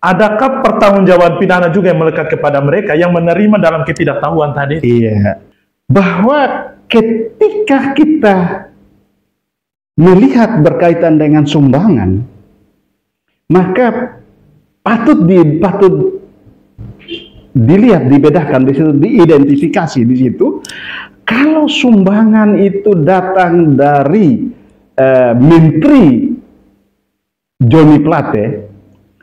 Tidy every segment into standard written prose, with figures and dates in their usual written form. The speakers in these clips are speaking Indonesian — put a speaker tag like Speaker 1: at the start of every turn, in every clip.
Speaker 1: adakah pertanggungjawaban pidana juga yang melekat kepada mereka yang menerima dalam ketidaktahuan tadi?
Speaker 2: Iya, bahwa ketika kita melihat berkaitan dengan sumbangan, maka patut dilihat, dibedakan di situ, diidentifikasi di situ. Kalau sumbangan itu datang dari Menteri Johnny Plate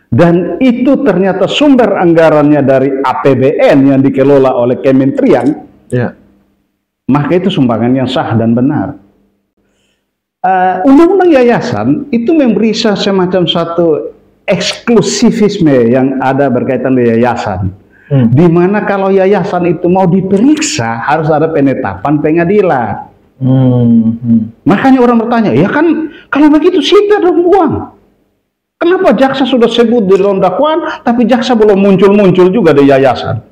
Speaker 2: dan itu ternyata sumber anggarannya dari APBN yang dikelola oleh kementerian, maka itu sumbangan yang sah dan benar. Undang-undang yayasan itu memberi semacam satu eksklusivisme yang ada berkaitan dengan yayasan. Di mana kalau yayasan itu mau diperiksa harus ada penetapan pengadilan. Makanya orang bertanya, ya kan kalau begitu sita dong uang. Kenapa jaksa sudah sebut di dalam dakwaan, tapi jaksa belum muncul-muncul juga di yayasan?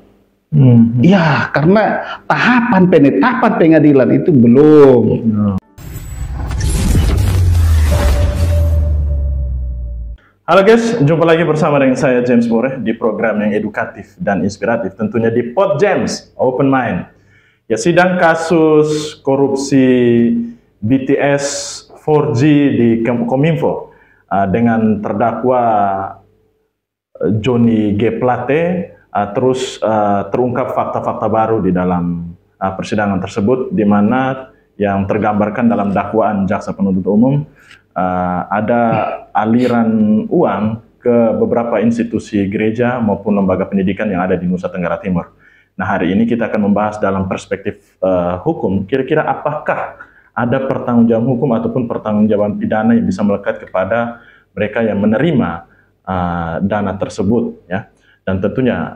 Speaker 2: Ya, karena tahapan penetapan pengadilan itu belum.
Speaker 1: Halo guys, jumpa lagi bersama dengan saya James Boreh di program yang edukatif dan inspiratif, tentunya di Pod James Open Mind. Ya, sidang kasus korupsi BTS 4G di Kominfo dengan terdakwa Johnny G. Plate terus terungkap fakta-fakta baru di dalam persidangan tersebut, di mana yang tergambarkan dalam dakwaan jaksa penuntut umum ada aliran uang ke beberapa institusi gereja maupun lembaga pendidikan yang ada di Nusa Tenggara Timur. Nah, hari ini kita akan membahas dalam perspektif hukum, kira-kira apakah ada pertanggungjawaban hukum ataupun pertanggungjawaban pidana yang bisa melekat kepada mereka yang menerima dana tersebut, ya. Dan tentunya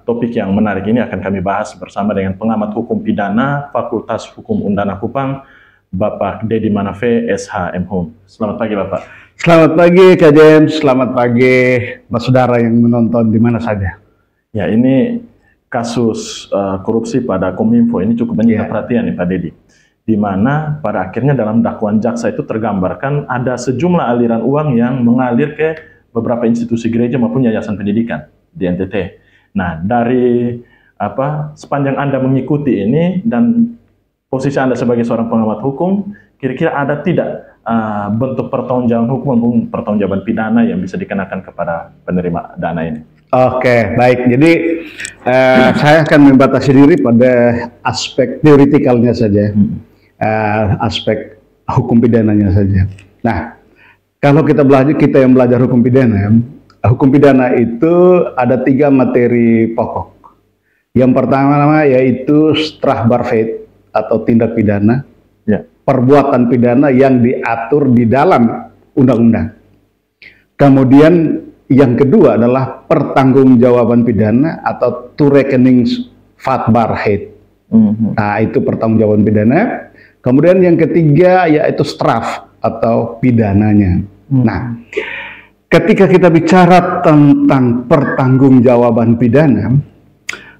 Speaker 1: topik yang menarik ini akan kami bahas bersama dengan pengamat hukum pidana Fakultas Hukum Undana Kupang, Bapak Dedi Manafe, SH.M.Hum. Selamat pagi, Bapak.
Speaker 2: Selamat pagi, Kak James. Selamat pagi, Mas saudara yang menonton di mana saja.
Speaker 1: Ya, ini kasus korupsi pada Kominfo ini cukup banyak perhatian nih, Pak Dedi. Di mana pada akhirnya dalam dakwaan jaksa itu tergambarkan ada sejumlah aliran uang yang mengalir ke beberapa institusi gereja maupun yayasan pendidikan di NTT. Nah, dari sepanjang Anda mengikuti ini dan posisi Anda sebagai seorang pengamat hukum, kira-kira ada tidak bentuk pertanggungjawaban hukum maupun pertanggungjawaban pidana yang bisa dikenakan kepada penerima dana ini?
Speaker 2: Oke, baik. Jadi saya akan membatasi diri pada aspek teoritikalnya saja, aspek hukum pidananya saja. Nah, kalau kita yang belajar hukum pidana itu ada 3 materi pokok. Yang pertama yaitu strafbarfeit atau tindak pidana, perbuatan pidana yang diatur di dalam undang-undang. Kemudian yang kedua adalah pertanggungjawaban pidana atau to reckoning vatbaarheid. Nah, itu pertanggungjawaban pidana. Kemudian yang ketiga yaitu straf atau pidananya. Nah, ketika kita bicara tentang pertanggungjawaban pidana,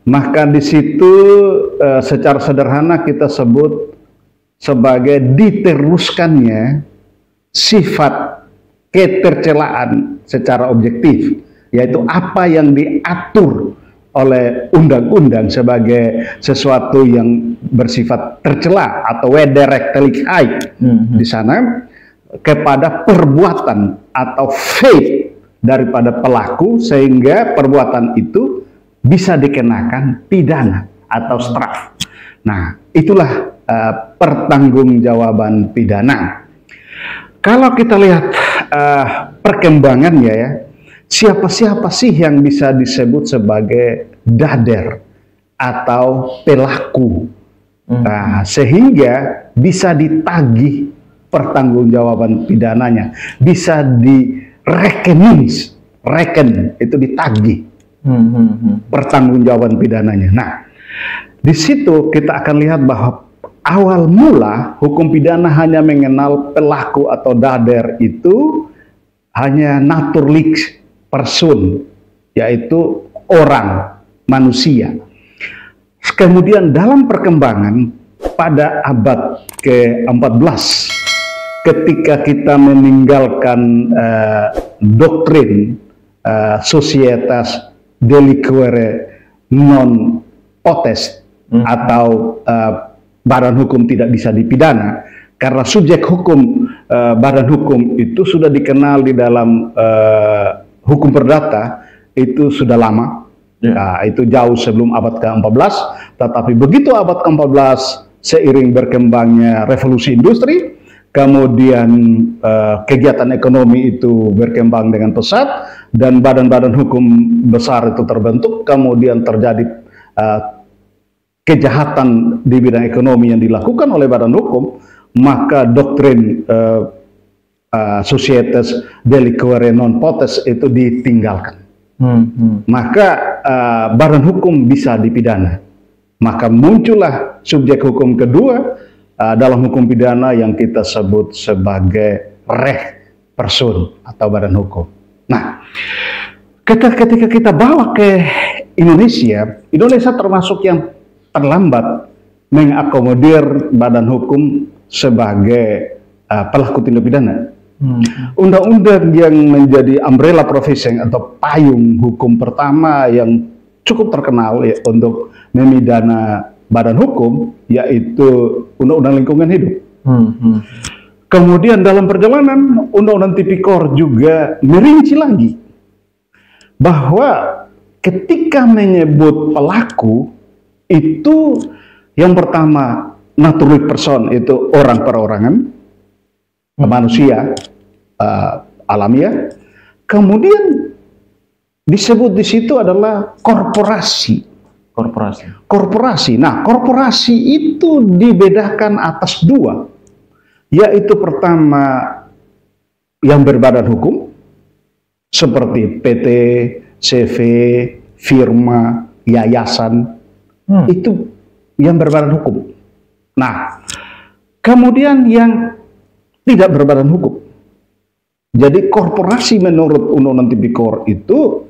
Speaker 2: maka di situ secara sederhana kita sebut sebagai diteruskannya sifat ketercelaan secara objektif, yaitu apa yang diatur oleh undang-undang sebagai sesuatu yang bersifat tercela atau wederrechtelijkheid di sana kepada perbuatan atau feit daripada pelaku sehingga perbuatan itu bisa dikenakan pidana atau straf. Nah, itulah pertanggungjawaban pidana. Kalau kita lihat perkembangannya ya, siapa-siapa sih yang bisa disebut sebagai dader atau pelaku, sehingga bisa ditagih pertanggungjawaban pidananya, bisa reckon itu ditagih pertanggungjawaban pidananya. Nah, di situ kita akan lihat bahwa awal mula hukum pidana hanya mengenal pelaku atau dader itu hanya naturlich person, yaitu orang, manusia. Kemudian dalam perkembangan pada abad ke-14, ketika kita meninggalkan doktrin societas delinquere non potest, atau badan hukum tidak bisa dipidana, karena subjek hukum badan hukum itu sudah dikenal di dalam hukum perdata itu sudah lama. Nah, itu jauh sebelum abad ke-14, tetapi begitu abad ke-14 seiring berkembangnya revolusi industri, kemudian kegiatan ekonomi itu berkembang dengan pesat dan badan-badan hukum besar itu terbentuk, kemudian terjadi kejahatan di bidang ekonomi yang dilakukan oleh badan hukum, maka doktrin societas delinquere non potest itu ditinggalkan. Maka badan hukum bisa dipidana. Maka muncullah subjek hukum kedua dalam hukum pidana yang kita sebut sebagai reh person atau badan hukum. Nah, ketika kita bawa ke Indonesia, Indonesia termasuk yang terlambat mengakomodir badan hukum sebagai pelaku tindak pidana. Undang-undang yang menjadi umbrella provision atau payung hukum pertama yang cukup terkenal ya, untuk memidana badan hukum, yaitu Undang-Undang Lingkungan Hidup. Kemudian dalam perjalanan Undang-Undang Tipikor juga merinci lagi bahwa ketika menyebut pelaku itu yang pertama natural person, itu orang perorangan, manusia alamiah. Kemudian disebut di situ adalah korporasi. Korporasi. Nah, korporasi itu dibedakan atas dua, yaitu pertama yang berbadan hukum seperti PT, CV, firma, yayasan, itu yang berbadan hukum. Nah, kemudian yang tidak berbadan hukum. Jadi korporasi menurut Undang-Undang Tipikor itu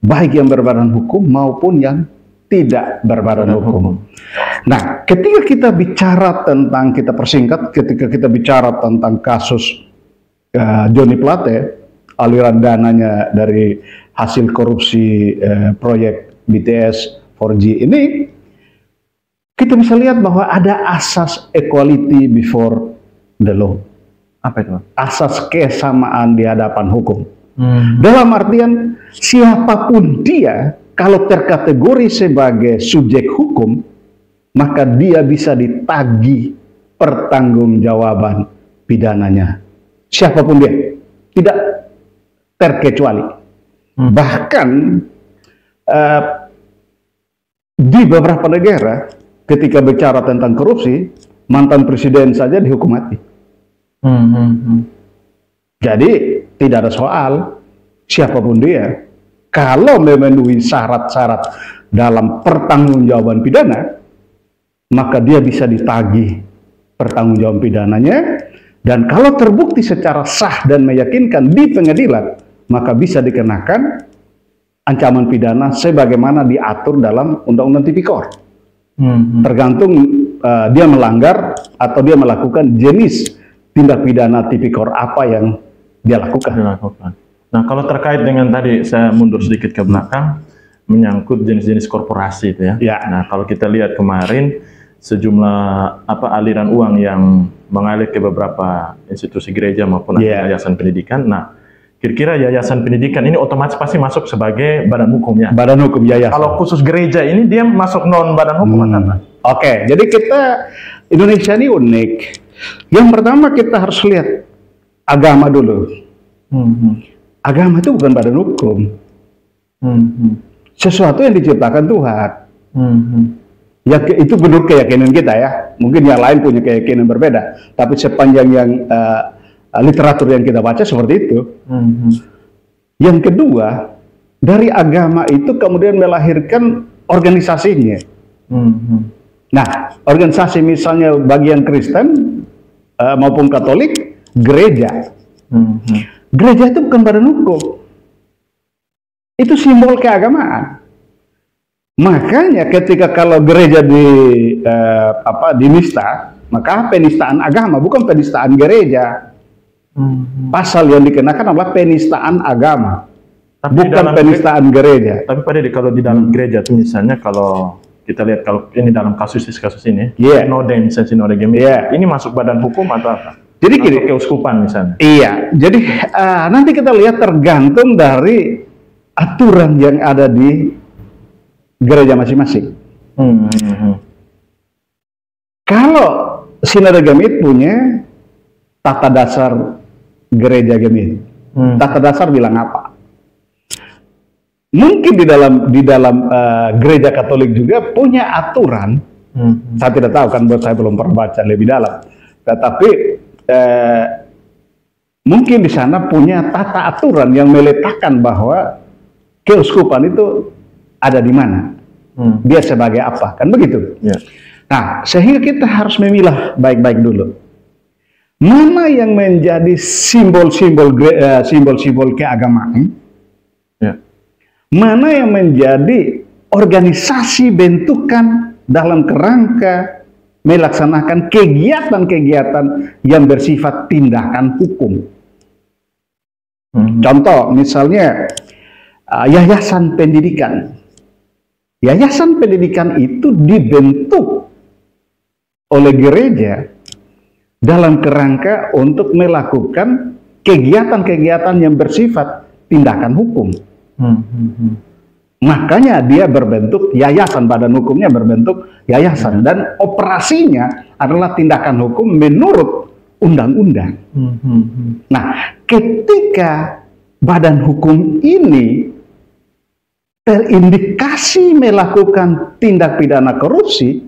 Speaker 2: baik yang berbadan hukum maupun yang tidak berbadan hukum. Nah, ketika kita bicara tentang, kita persingkat, ketika kita bicara tentang kasus Johnny Plate, aliran dananya dari hasil korupsi proyek BTS 4G ini, kita bisa lihat bahwa ada asas equality before the law.
Speaker 1: Apa itu?
Speaker 2: Asas kesamaan di hadapan hukum. Dalam artian siapapun dia, kalau terkategori sebagai subjek hukum, maka dia bisa ditagih pertanggungjawaban pidananya. Siapapun dia, tidak terkecuali. Bahkan di beberapa negara, ketika bicara tentang korupsi, mantan presiden saja dihukum mati. Jadi tidak ada soal siapapun dia, kalau memenuhi syarat-syarat dalam pertanggungjawaban pidana, maka dia bisa ditagih pertanggungjawaban pidananya, dan kalau terbukti secara sah dan meyakinkan di pengadilan, maka bisa dikenakan ancaman pidana sebagaimana diatur dalam Undang-Undang Tipikor. Tergantung dia melanggar atau dia melakukan jenis tindak pidana tipikor apa yang dia lakukan.
Speaker 1: Nah, kalau terkait dengan tadi, saya mundur sedikit ke belakang, menyangkut jenis-jenis korporasi itu ya. Nah, kalau kita lihat kemarin sejumlah aliran uang yang mengalir ke beberapa institusi gereja maupun yayasan pendidikan. Nah, kira-kira yayasan pendidikan ini otomatis pasti masuk sebagai badan hukumnya.
Speaker 2: Badan hukum yayasan.
Speaker 1: Kalau khusus gereja ini dia masuk non badan hukum atau?
Speaker 2: Oke, jadi kita Indonesia ini unik. Yang pertama kita harus lihat agama dulu. Agama itu bukan badan hukum. Sesuatu yang diciptakan Tuhan. Ya, itu menurut keyakinan kita ya. Mungkin yang lain punya keyakinan berbeda. Tapi sepanjang yang literatur yang kita baca seperti itu. Yang kedua, dari agama itu kemudian melahirkan organisasinya. Nah, organisasi misalnya bagian Kristen maupun Katolik, gereja. Gereja itu bukan badan hukum. Itu simbol keagamaan. Makanya ketika kalau gereja dinista, maka penistaan agama, bukan penistaan gereja. Pasal yang dikenakan adalah penistaan agama.
Speaker 1: Tapi
Speaker 2: bukan penistaan gereja.
Speaker 1: Tapi Pak Dede, kalau di dalam gereja tuh misalnya kalau kita lihat kalau ini dalam kasus ini, sinode misalnya sinode gemit, ini masuk badan hukum atau apa?
Speaker 2: Jadi gini,
Speaker 1: keuskupan misalnya.
Speaker 2: Iya, jadi nanti kita lihat tergantung dari aturan yang ada di gereja masing-masing. Kalau sinode gemit punya tata dasar gereja gemit, tata dasar bilang apa? Mungkin di dalam gereja Katolik juga punya aturan. Saya tidak tahu kan, buat saya belum pernah baca lebih dalam. Tetapi mungkin di sana punya tata aturan yang meletakkan bahwa keuskupan itu ada di mana, dia sebagai apa, kan begitu. Nah, sehingga kita harus memilah baik-baik dulu. Mana yang menjadi simbol-simbol keagamaan, mana yang menjadi organisasi bentukan dalam kerangka melaksanakan kegiatan-kegiatan yang bersifat tindakan hukum. Contoh, misalnya yayasan pendidikan. Yayasan pendidikan itu dibentuk oleh gereja dalam kerangka untuk melakukan kegiatan-kegiatan yang bersifat tindakan hukum. Makanya dia berbentuk yayasan, badan hukumnya berbentuk yayasan, dan operasinya adalah tindakan hukum menurut undang-undang. Nah, ketika badan hukum ini terindikasi melakukan tindak pidana korupsi,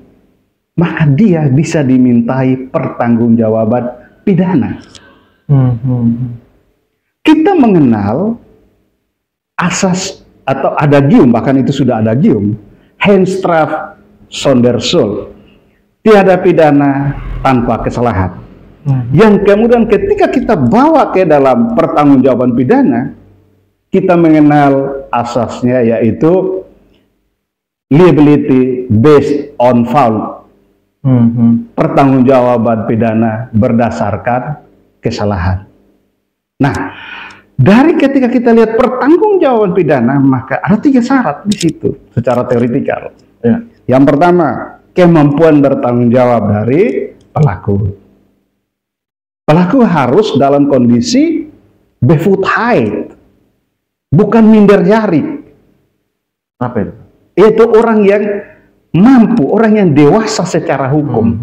Speaker 2: maka dia bisa dimintai pertanggungjawaban pidana. Kita mengenal asas atau adagium, bahkan itu sudah adagium, Handstraf Sondershuld, tiada pidana tanpa kesalahan. Yang kemudian ketika kita bawa ke dalam pertanggungjawaban pidana, kita mengenal asasnya, yaitu liability based on fault, pertanggungjawaban pidana berdasarkan kesalahan. Nah, dari ketika kita lihat pertanggungjawaban pidana, maka ada 3 syarat di situ secara teoritikal. Yang pertama, kemampuan bertanggung jawab dari pelaku. Pelaku harus dalam kondisi Bevoegdheid, bukan minderjari.
Speaker 1: Apa itu?
Speaker 2: Itu orang yang mampu, orang yang dewasa secara hukum,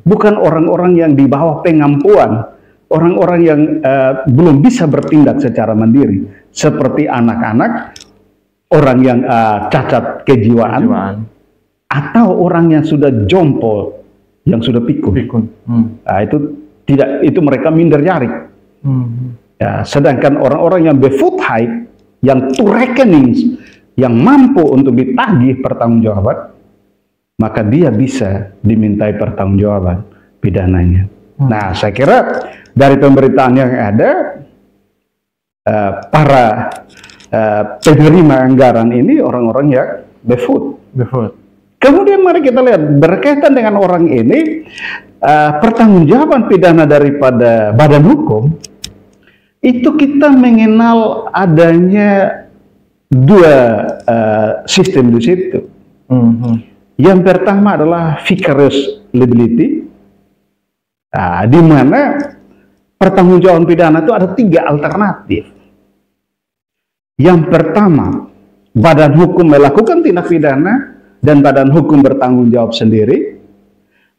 Speaker 2: bukan orang-orang yang di bawah pengampuan. Orang-orang yang belum bisa bertindak secara mandiri, seperti anak-anak, orang yang cacat kejiwaan, atau orang yang sudah jompo, yang sudah pikun. Nah, itu mereka minderjari. Ya, sedangkan orang-orang yang Bevoegdheid, yang to reckoning, yang mampu untuk ditagih pertanggungjawaban, maka dia bisa dimintai pertanggungjawaban pidananya. Nah, saya kira dari pemberitaan yang ada, para penerima anggaran ini orang-orang yang Bevoegd. Kemudian mari kita lihat berkaitan dengan orang ini, pertanggungjawaban pidana daripada badan hukum itu kita mengenal adanya 2 sistem di situ. Yang pertama adalah vicarious liability. Di mana pertanggungjawaban pidana itu ada 3 alternatif. Yang pertama, badan hukum melakukan tindak pidana dan badan hukum bertanggung jawab sendiri.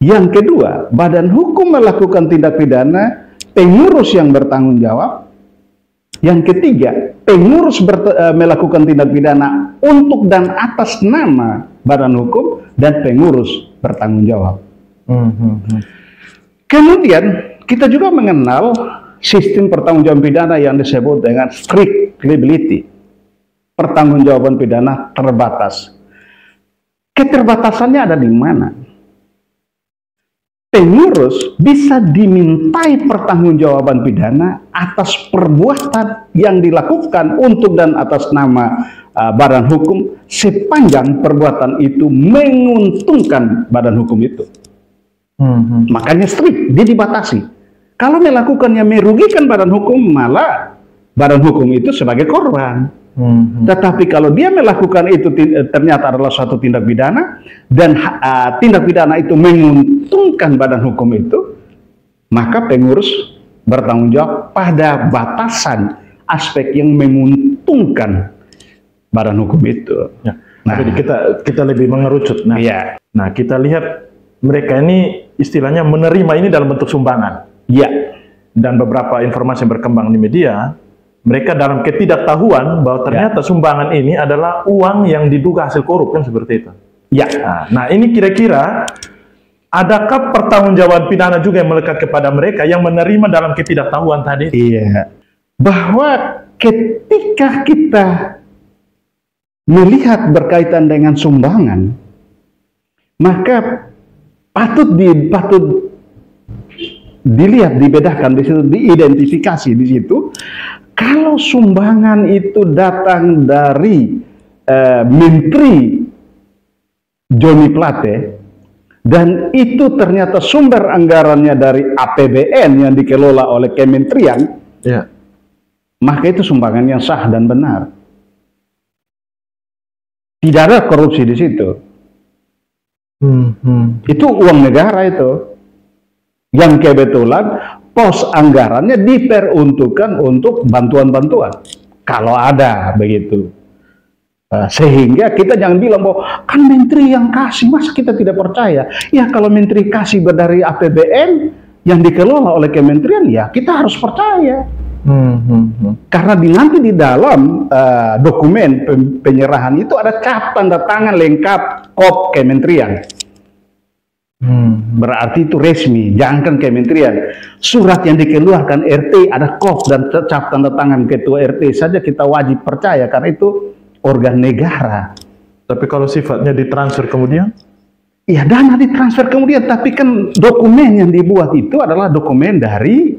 Speaker 2: Yang kedua, badan hukum melakukan tindak pidana, pengurus yang bertanggung jawab. Yang ketiga, pengurus melakukan tindak pidana untuk dan atas nama badan hukum, dan pengurus bertanggung jawab. Kemudian kita juga mengenal sistem pertanggungjawaban pidana yang disebut dengan strict liability, pertanggungjawaban pidana terbatas. Keterbatasannya ada di mana? Pengurus bisa dimintai pertanggungjawaban pidana atas perbuatan yang dilakukan untuk dan atas nama badan hukum sepanjang perbuatan itu menguntungkan badan hukum itu. Makanya strict, dia dibatasi. Kalau melakukannya merugikan badan hukum, malah badan hukum itu sebagai korban. Tetapi kalau dia melakukan itu ternyata adalah suatu tindak pidana dan tindak pidana itu menguntungkan badan hukum itu, maka pengurus bertanggung jawab pada batasan aspek yang menguntungkan badan hukum itu.
Speaker 1: Ya. Nah, jadi kita lebih mengerucut. Nah,
Speaker 2: ya.
Speaker 1: Nah, kita lihat mereka ini istilahnya menerima ini dalam bentuk sumbangan.
Speaker 2: Ya.
Speaker 1: Dan beberapa informasi yang berkembang di media, mereka dalam ketidaktahuan bahwa ternyata sumbangan ini adalah uang yang diduga hasil korup, kan seperti itu.
Speaker 2: Ya.
Speaker 1: Nah, ini kira-kira adakah pertanggungjawaban pidana juga yang melekat kepada mereka yang menerima dalam ketidaktahuan tadi?
Speaker 2: Iya. Bahwa ketika kita melihat berkaitan dengan sumbangan, maka patut dilihat, dibedakan di situ, diidentifikasi di situ. Kalau sumbangan itu datang dari Menteri Joni Plate dan itu ternyata sumber anggarannya dari APBN yang dikelola oleh kementerian, maka itu sumbangan yang sah dan benar. Tidak ada korupsi di situ. Itu uang negara itu. Yang kebetulan pos anggarannya diperuntukkan untuk bantuan-bantuan. Kalau ada begitu. Sehingga kita jangan bilang bahwa kan menteri yang kasih, masa kita tidak percaya. Ya kalau menteri kasih dari APBN yang dikelola oleh kementerian, ya kita harus percaya. Karena nanti di dalam dokumen penyerahan itu ada cap tanda tangan lengkap kop kementerian. Berarti itu resmi, jangankan kementerian. Surat yang dikeluarkan RT ada kop dan cap tanda tangan ketua RT saja kita wajib percaya karena itu organ negara.
Speaker 1: Tapi kalau sifatnya ditransfer kemudian?
Speaker 2: Ya dana ditransfer kemudian, tapi kan dokumen yang dibuat itu adalah dokumen dari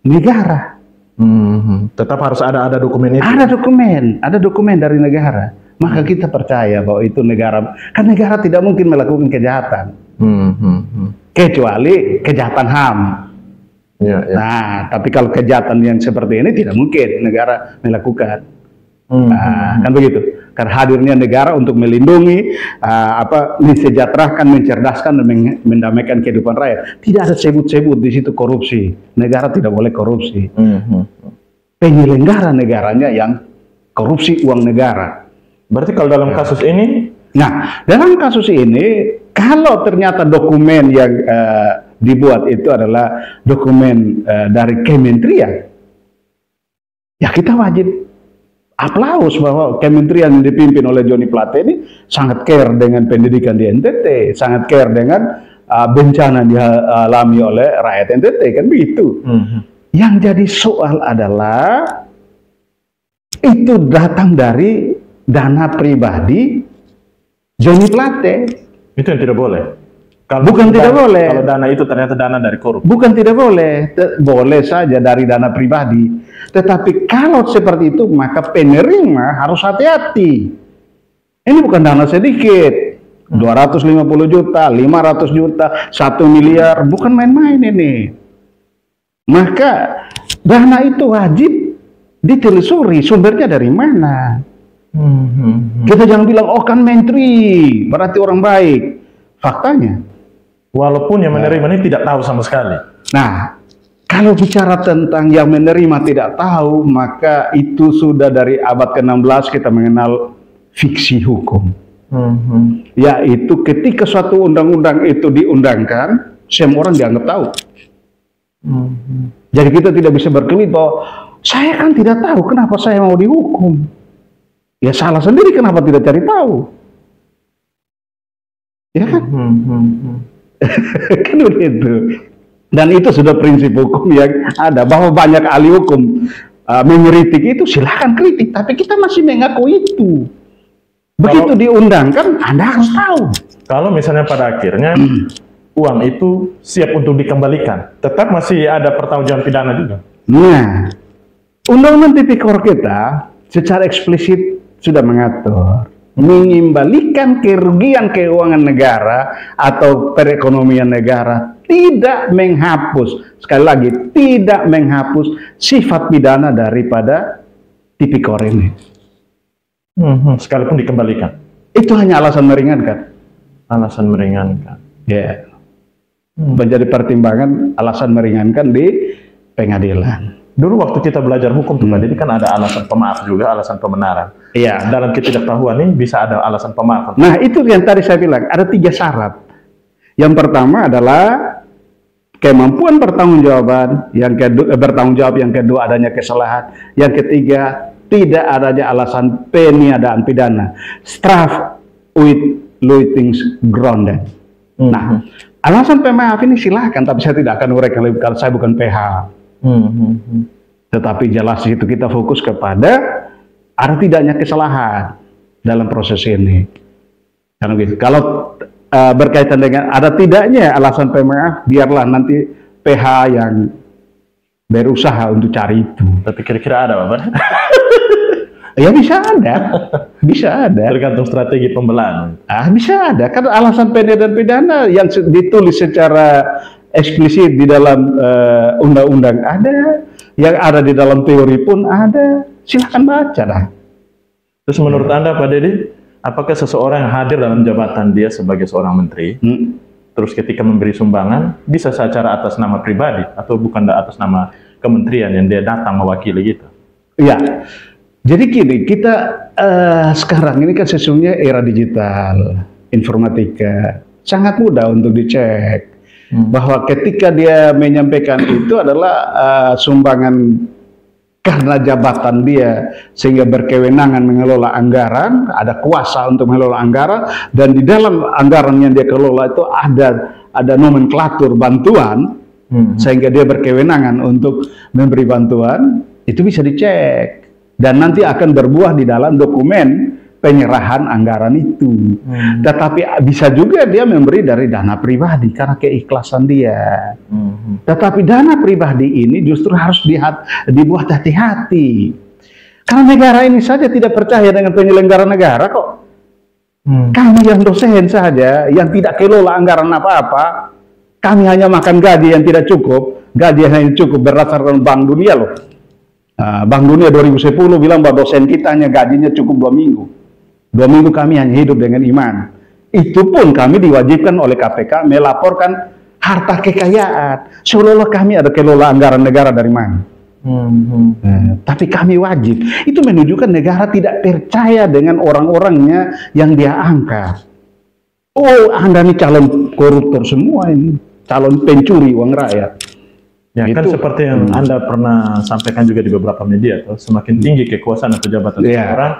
Speaker 2: negara.
Speaker 1: Tetap harus ada dokumen itu.
Speaker 2: Ada dokumen dari negara. Maka kita percaya bahwa itu negara. Kan negara tidak mungkin melakukan kejahatan. Kecuali kejahatan HAM. Nah, tapi kalau kejahatan yang seperti ini tidak mungkin negara melakukan. Kan begitu. Karena hadirnya negara untuk melindungi, mensejahterakan, mencerdaskan, dan mendamaikan kehidupan rakyat. Tidak ada sebut-sebut di situ korupsi. Negara tidak boleh korupsi. Penyelenggara negaranya yang korupsi uang negara.
Speaker 1: Berarti kalau dalam kasus ini?
Speaker 2: Nah, dalam kasus ini, kalau ternyata dokumen yang dibuat itu adalah dokumen dari kementerian, ya kita wajib aplaus bahwa kementerian yang dipimpin oleh Joni Plate ini sangat care dengan pendidikan di NTT, sangat care dengan bencana yang dialami oleh rakyat NTT, kan begitu. Yang jadi soal adalah itu datang dari dana pribadi Joni Plate.
Speaker 1: Itu yang tidak boleh.
Speaker 2: Bukan tidak boleh.
Speaker 1: Kalau dana itu ternyata dana dari korup.
Speaker 2: Bukan tidak boleh. Boleh saja dari dana pribadi. Tetapi kalau seperti itu, maka penerima harus hati-hati. Ini bukan dana sedikit. 250 juta, 500 juta, 1 miliar. Bukan main-main ini. Maka dana itu wajib ditelusuri sumbernya dari mana. Kita jangan bilang, oh kan menteri, berarti orang baik. Faktanya.
Speaker 1: Walaupun yang menerima ini tidak tahu sama sekali.
Speaker 2: Nah, kalau bicara tentang yang menerima tidak tahu, maka itu sudah dari abad ke-16 kita mengenal fiksi hukum. Yaitu ketika suatu undang-undang itu diundangkan, semua orang dianggap tahu. Jadi kita tidak bisa berkelit bahwa saya kan tidak tahu kenapa saya mau dihukum. Ya salah sendiri kenapa tidak cari tahu. Ya kan? Kan begitu. Dan itu sudah prinsip hukum yang ada, bahwa banyak ahli hukum mengkritik itu, silahkan kritik, tapi kita masih mengaku itu. Begitu diundangkan, Anda harus tahu. Kalau misalnya pada akhirnya uang itu siap untuk dikembalikan, tetap masih ada pertanggungjawaban pidana juga. Nah, Undang-Undang Tipikor kita secara eksplisit sudah mengatur mengembalikan kerugian keuangan negara atau perekonomian negara tidak menghapus, sekali lagi, tidak menghapus sifat pidana daripada Tipikor ini.
Speaker 1: Sekalipun dikembalikan.
Speaker 2: Itu hanya alasan meringankan.
Speaker 1: Alasan meringankan.
Speaker 2: Ya. Menjadi pertimbangan alasan meringankan di pengadilan.
Speaker 1: Dulu waktu kita belajar hukum tuh Pak Didi kan ada alasan pemaaf juga, alasan pembenaran.
Speaker 2: Iya.
Speaker 1: Dalam ketidaktahuan ini bisa ada alasan pemaaf.
Speaker 2: Nah, itu yang tadi saya bilang, ada 3 syarat. Yang pertama adalah kemampuan pertanggungjawaban, yang kedua bertanggung jawab, yang kedua adanya kesalahan, yang ketiga tidak adanya alasan peniadaan pidana. Straf with things grounded. Nah, alasan pemaaf ini silahkan, tapi saya tidak akan uraikan lebih kalau saya bukan PH. Tetapi jelas itu kita fokus kepada ada tidaknya kesalahan dalam proses ini. Karena gitu. Kalau berkaitan dengan ada tidaknya alasan pemaaf, biarlah nanti PH yang berusaha untuk cari itu.
Speaker 1: Tapi kira-kira ada Bapak?
Speaker 2: Ya bisa ada, bisa ada.
Speaker 1: Tergantung strategi pembelaan.
Speaker 2: Bisa ada. Kan alasan peniadaan pidana yang ditulis secara eksplisit di dalam undang-undang ada, yang ada di dalam teori pun ada. Silahkan baca lah.
Speaker 1: Terus menurut Anda Pak Didi, apakah seseorang yang hadir dalam jabatan dia sebagai seorang menteri, terus ketika memberi sumbangan, bisa secara atas nama pribadi atau bukan atas nama kementerian yang dia datang mewakili gitu?
Speaker 2: Iya. Jadi gini, kita sekarang ini kan sesungguhnya era digital, informatika, sangat mudah untuk dicek bahwa ketika dia menyampaikan itu adalah sumbangan karena jabatan dia sehingga berkewenangan mengelola anggaran, ada kuasa untuk mengelola anggaran, dan di dalam anggaran yang dia kelola itu ada nomenklatur bantuan sehingga dia berkewenangan untuk memberi bantuan, itu bisa dicek. Dan nanti akan berbuah di dalam dokumen penyerahan anggaran itu. Tetapi bisa juga dia memberi dari dana pribadi karena keikhlasan dia. Tetapi dana pribadi ini justru harus dibuat hati-hati. Karena negara ini saja tidak percaya dengan penyelenggara negara kok. Kami yang dosen saja, yang tidak kelola anggaran apa-apa, kami hanya makan gaji yang tidak cukup. Gaji yang hanya cukup berdasarkan Bank Dunia loh. Bank Dunia 2010 bilang bahwa dosen kita hanya gajinya cukup 2 minggu. 2 minggu kami hanya hidup dengan iman. Itu pun kami diwajibkan oleh KPK melaporkan harta kekayaan. Seolah-olah kami ada kelola anggaran negara dari mana. Tapi kami wajib. Itu menunjukkan negara tidak percaya dengan orang-orangnya yang dia angkat. Oh, Anda ini calon koruptor semua ini. Calon pencuri uang rakyat.
Speaker 1: Ya, kan seperti yang Anda pernah sampaikan juga di beberapa media, tuh, semakin tinggi kekuasaan atau jabatan seseorang,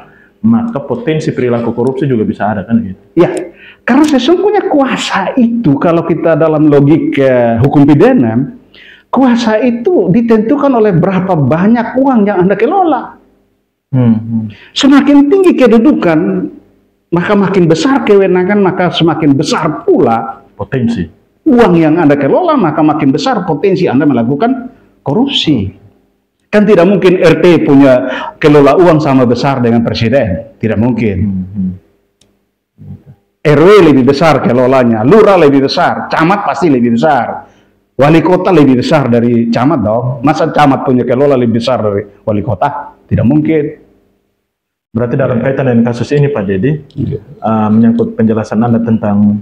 Speaker 1: maka potensi perilaku korupsi juga bisa ada, kan gitu?
Speaker 2: Ya, karena sesungguhnya kuasa itu, kalau kita dalam logika hukum pidana, kuasa itu ditentukan oleh berapa banyak uang yang Anda kelola. Semakin tinggi kedudukan, maka makin besar kewenangan, maka semakin besar pula
Speaker 1: potensi.
Speaker 2: Uang yang Anda kelola, maka makin besar potensi Anda melakukan korupsi. Kan tidak mungkin RT punya kelola uang sama besar dengan presiden. Tidak mungkin. RW lebih besar kelolanya, lurah lebih besar, camat pasti lebih besar. Wali kota lebih besar dari camat dong. Masa camat punya kelola lebih besar dari wali kota? Tidak mungkin.
Speaker 1: Berarti dalam kaitan dengan kasus ini Pak Didi, menyangkut penjelasan Anda tentang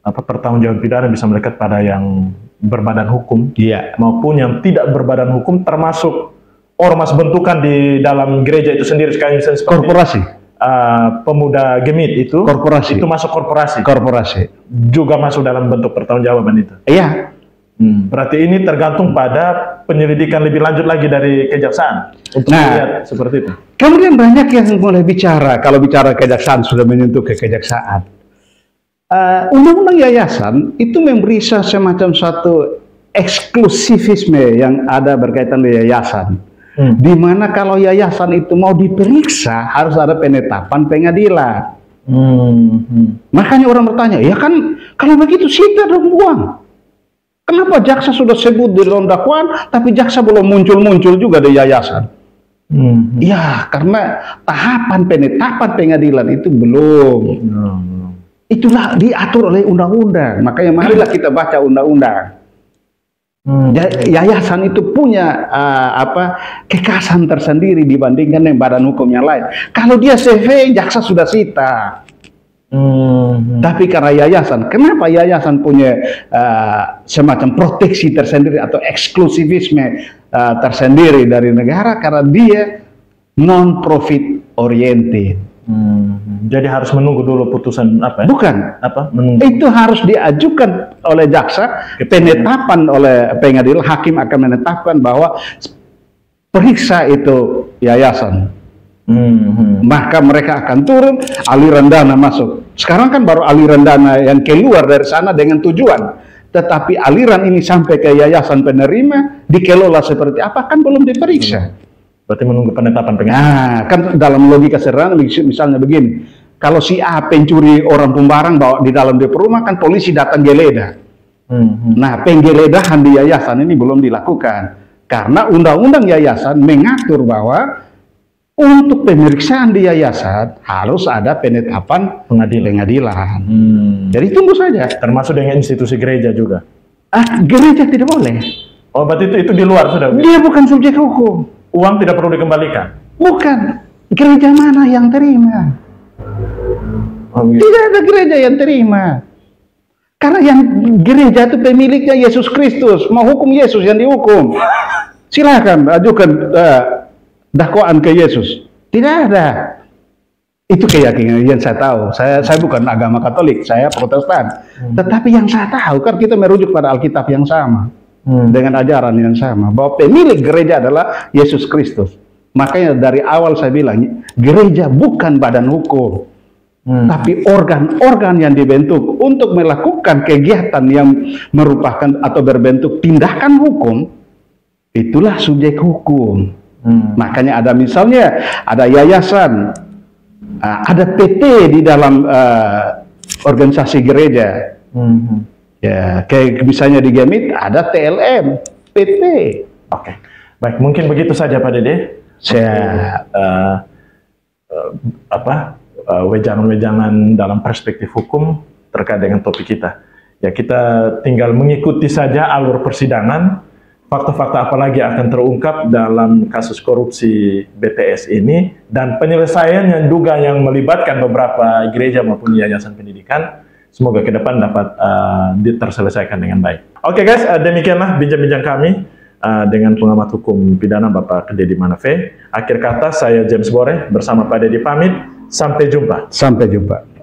Speaker 1: pertanggungjawaban pidana bisa melekat pada yang berbadan hukum maupun yang tidak berbadan hukum, termasuk ormas bentukan di dalam gereja itu sendiri, sekali misalnya seperti
Speaker 2: korporasi,
Speaker 1: pemuda Gemit itu
Speaker 2: korporasi,
Speaker 1: itu masuk korporasi juga masuk dalam bentuk pertanggungjawaban itu.
Speaker 2: Iya.
Speaker 1: Berarti ini tergantung pada penyelidikan lebih lanjut lagi dari kejaksaan untuk melihat seperti itu.
Speaker 2: Kemudian banyak yang mulai bicara, kalau bicara kejaksaan sudah menyentuh ke kejaksaan. Undang-undang yayasan itu memberi semacam satu eksklusivisme yang ada berkaitan dengan yayasan. Di mana kalau yayasan itu mau diperiksa harus ada penetapan pengadilan. Makanya orang bertanya, ya kan kalau begitu sita dong uang. Kenapa jaksa sudah sebut di dalam dakwaan, tapi jaksa belum muncul-muncul juga di yayasan? Ya, karena tahapan penetapan pengadilan itu belum. Itulah diatur oleh undang-undang. Makanya marilah kita baca undang-undang. Yayasan itu punya kekasan tersendiri dibandingkan dengan badan hukum yang lain. Kalau dia CV, jaksa sudah sita. Tapi karena yayasan, kenapa yayasan punya semacam proteksi tersendiri atau eksklusivisme tersendiri dari negara? Karena dia non-profit oriented.
Speaker 1: Jadi harus menunggu dulu putusan apa?
Speaker 2: Bukan.
Speaker 1: Apa? Menunggu.
Speaker 2: Itu harus diajukan oleh jaksa, penetapan oleh pengadilan, hakim akan menetapkan bahwa periksa itu yayasan. Maka mereka akan turun, aliran dana masuk. Sekarang kan baru aliran dana yang keluar dari sana dengan tujuan. Tetapi aliran ini sampai ke yayasan penerima, dikelola seperti apa kan belum diperiksa.
Speaker 1: Berarti menunggu penetapan pengadilan.
Speaker 2: Nah, kan dalam logika sederhana misalnya begini. Kalau si A pencuri orang pembarang bawa di dalam DP rumah, kan polisi datang geledah. Nah, penggeledahan di yayasan ini belum dilakukan. Karena undang-undang yayasan mengatur bahwa untuk pemeriksaan di yayasan harus ada penetapan pengadilan. Jadi tunggu saja.
Speaker 1: Termasuk dengan institusi gereja juga.
Speaker 2: Gereja tidak boleh.
Speaker 1: Oh, berarti itu di luar sudah.
Speaker 2: Dia bukan subjek hukum.
Speaker 1: Uang tidak perlu dikembalikan?
Speaker 2: Bukan. Gereja mana yang terima? Tidak ada gereja yang terima. Karena yang gereja itu pemiliknya Yesus Kristus. Mau hukum Yesus yang dihukum. Silakan ajukan dakwaan ke Yesus. Tidak ada. Itu keyakinan yang saya tahu. Saya bukan agama Katolik, saya Protestan. Tetapi yang saya tahu kan kita merujuk pada Alkitab yang sama. Dengan ajaran yang sama, bahwa pemilik gereja adalah Yesus Kristus. Makanya dari awal saya bilang, gereja bukan badan hukum, tapi organ-organ yang dibentuk untuk melakukan kegiatan yang merupakan atau berbentuk tindakan hukum, itulah subjek hukum. Makanya ada misalnya, ada yayasan, ada PT di dalam organisasi gereja. Ya, kayak misalnya di Gemit ada TLM, PT.
Speaker 1: Oke, baik, mungkin begitu saja Pak Dede.
Speaker 2: Saya
Speaker 1: wejangan-wejangan dalam perspektif hukum terkait dengan topik kita. Ya, kita tinggal mengikuti saja alur persidangan. Fakta-fakta apa lagi akan terungkap dalam kasus korupsi BTS ini dan penyelesaian yang juga yang melibatkan beberapa gereja maupun yayasan pendidikan. Semoga ke depan dapat terselesaikan dengan baik. Oke guys, demikianlah bincang-bincang kami dengan pengamat hukum pidana Bapak Dedi Manafe. Akhir kata saya James Bore bersama Pak Dedi pamit. Sampai jumpa.
Speaker 2: Sampai jumpa.